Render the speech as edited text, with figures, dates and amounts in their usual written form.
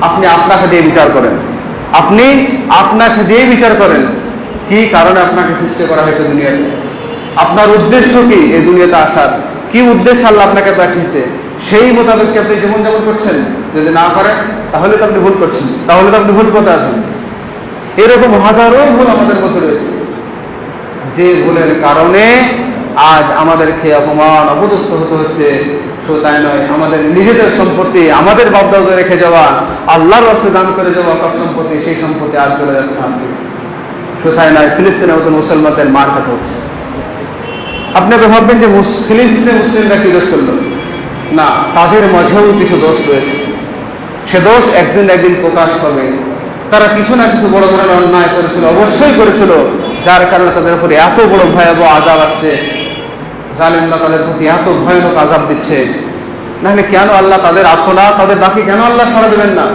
আপনি আপনাকে দিয়ে বিচার করেন। আপনি আপনাকে দিয়ে বিচার করেন, কি কারণে আপনাকে সৃষ্টি করা হয়েছে দুনিয়াতে, আপনার উদ্দেশ্য কি এই দুনিয়াতে আসার, কি উদ্দেশ্যে আল্লাহ আপনাকে পাঠিয়েছে, সেই মোতাবেক কি আপনি জীবনযাপন করছেন? যদি না করেন তাহলে তো আপনি ভুল করছেন, তাহলে তো আপনি ভুল পথে আছেন। এরকম হাজারো ভুল আমাদের মধ্যে রয়েছে, যে ভুলের কারণে আজ আমাদেরকে অপমান অপদস্থ হতে হচ্ছে। শুধু তাই নয়, আমাদের নিজেদের সম্পত্তি, আমাদের বাপদাদা রেখে যাওয়া, আল্লাহর রাস্তায় দান করে যাওয়া সব সম্পত্তি, সেই সম্পত্তি আজ চলে যাচ্ছে আমাদের। শুধু তাই নয়, ফিলিস্তিনের মতো মুসলমানদের মার খাতে হচ্ছে। আপনি তো ভাববেন যে ফিলিস্তিনের মুসলিমরা কি দোষ করলো? না, তাদের মাঝেও কিছু দোষ রয়েছে। সে দোষ একদিন একদিন প্রকাশ পাবে। তারা কিছু না কিছু বড় ধরনের অন্যায় করেছিল, অবশ্যই করেছিল, যার কারণে তাদের উপরে এত বড় ভয়াবহ আযাব আসছে। জালেমরা তাদের প্রতি এত ভয়ানক আযাব দিচ্ছে। নাহলে কেন আল্লাহ তাদের আত্মনা, তাদের বাকি কেন আল্লাহ সাড়া দেবেন না?